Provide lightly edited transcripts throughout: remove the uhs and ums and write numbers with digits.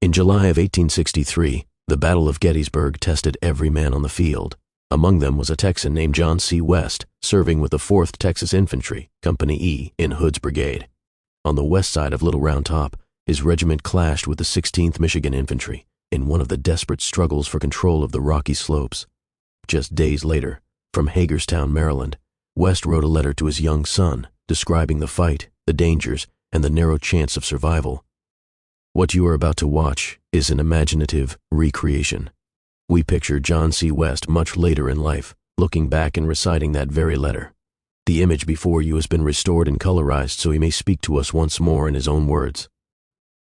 In July of 1863, the Battle of Gettysburg tested every man on the field. Among them was a Texan named John C. West, serving with the 4th Texas Infantry, Company E, in Hood's brigade. On the west side of Little Round Top, his regiment clashed with the 16th Michigan Infantry in one of the desperate struggles for control of the rocky slopes. Just days later, from Hagerstown, Maryland, West wrote a letter to his young son, describing the fight, the dangers, and the narrow chance of survival. What you are about to watch is an imaginative recreation. We picture John C. West much later in life, looking back and reciting that very letter. The image before you has been restored and colorized so he may speak to us once more in his own words.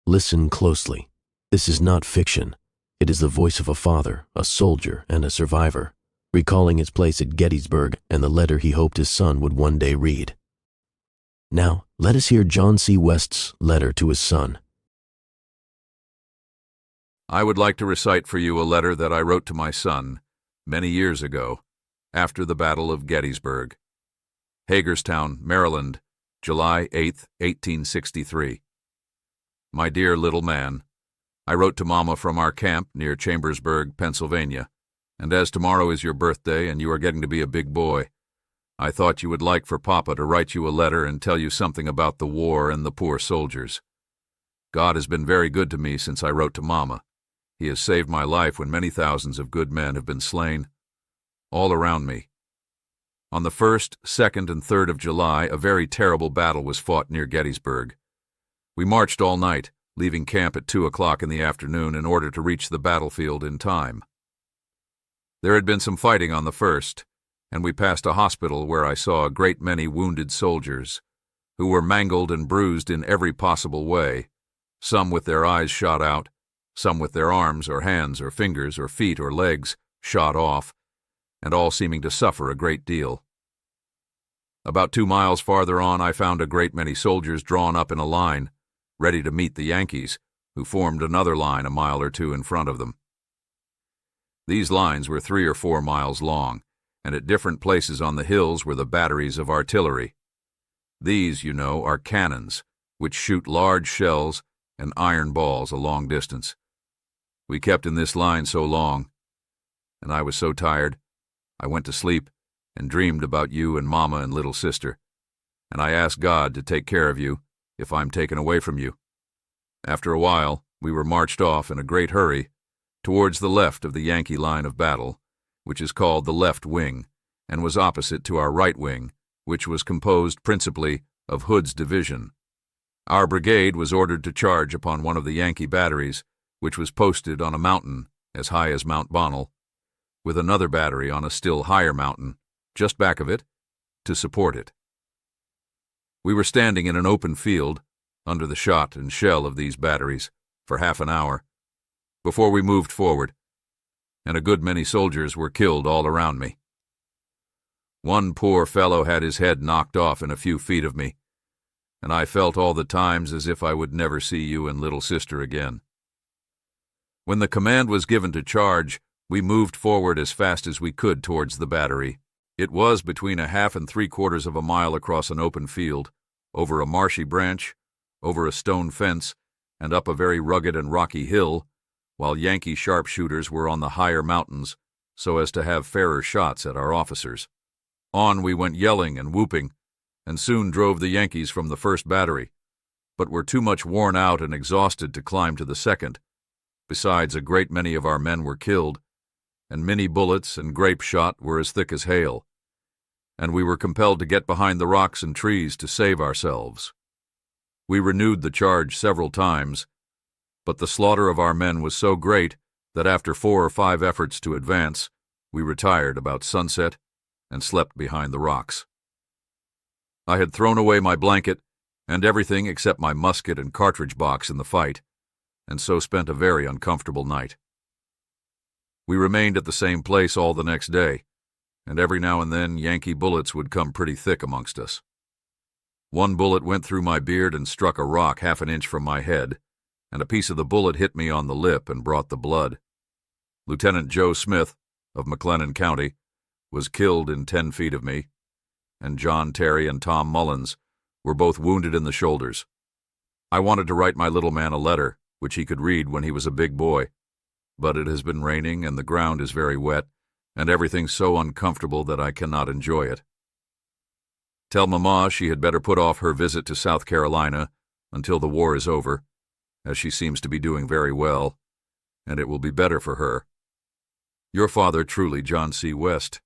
Listen closely. This is not fiction. It is the voice of a father, a soldier, and a survivor, recalling his place at Gettysburg and the letter he hoped his son would one day read. Now, let us hear John C. West's letter to his son. I would like to recite for you a letter that I wrote to my son many years ago, after the Battle of Gettysburg. Hagerstown, Maryland, July 8, 1863. My dear little man, I wrote to Mama from our camp near Chambersburg, Pennsylvania, and as tomorrow is your birthday and you are getting to be a big boy, I thought you would like for Papa to write you a letter and tell you something about the war and the poor soldiers. God has been very good to me since I wrote to Mama. He has saved my life when many thousands of good men have been slain, all around me. On the 1st, 2nd, and 3rd of July, a very terrible battle was fought near Gettysburg. We marched all night, leaving camp at 2 o'clock in the afternoon in order to reach the battlefield in time. There had been some fighting on the 1st, and we passed a hospital where I saw a great many wounded soldiers, who were mangled and bruised in every possible way, some with their eyes shot out, some with their arms or hands or fingers or feet or legs shot off, and all seeming to suffer a great deal. About 2 miles farther on, I found a great many soldiers drawn up in a line, ready to meet the Yankees, who formed another line a mile or two in front of them. These lines were 3 or 4 miles long, and at different places on the hills were the batteries of artillery. These, you know, are cannons, which shoot large shells and iron balls a long distance. We kept in this line so long, and I was so tired, I went to sleep and dreamed about you and Mama and little sister, and I asked God to take care of you if I'm taken away from you. After a while, we were marched off in a great hurry towards the left of the Yankee line of battle, which is called the left wing, and was opposite to our right wing, which was composed principally of Hood's division. Our brigade was ordered to charge upon one of the Yankee batteries, which was posted on a mountain as high as Mount Bonnell, with another battery on a still higher mountain, just back of it, to support it. We were standing in an open field, under the shot and shell of these batteries, for half an hour, before we moved forward, and a good many soldiers were killed all around me. One poor fellow had his head knocked off in a few feet of me, and I felt all the times as if I would never see you and little sister again. When the command was given to charge, we moved forward as fast as we could towards the battery. It was between a half and 3/4 of a mile across an open field, over a marshy branch, over a stone fence, and up a very rugged and rocky hill, while Yankee sharpshooters were on the higher mountains, so as to have fairer shots at our officers. On we went yelling and whooping, and soon drove the Yankees from the first battery, but were too much worn out and exhausted to climb to the second. Besides, a great many of our men were killed, and Minnie bullets and grape shot were as thick as hail, and we were compelled to get behind the rocks and trees to save ourselves. We renewed the charge several times, but the slaughter of our men was so great that after 4 or 5 efforts to advance, we retired about sunset and slept behind the rocks. I had thrown away my blanket and everything except my musket and cartridge box in the fight, and so spent a very uncomfortable night. We remained at the same place all the next day, and every now and then Yankee bullets would come pretty thick amongst us. One bullet went through my beard and struck a rock half an inch from my head, and a piece of the bullet hit me on the lip and brought the blood. Lieutenant Joe Smith, of McLennan County, was killed in 10 feet of me, and John Terry and Tom Mullins were both wounded in the shoulders. I wanted to write my little man a letter, which he could read when he was a big boy. But it has been raining, and the ground is very wet, and everything so uncomfortable that I cannot enjoy it. Tell Mama she had better put off her visit to South Carolina until the war is over, as she seems to be doing very well, and it will be better for her. Your father, truly, John C. West.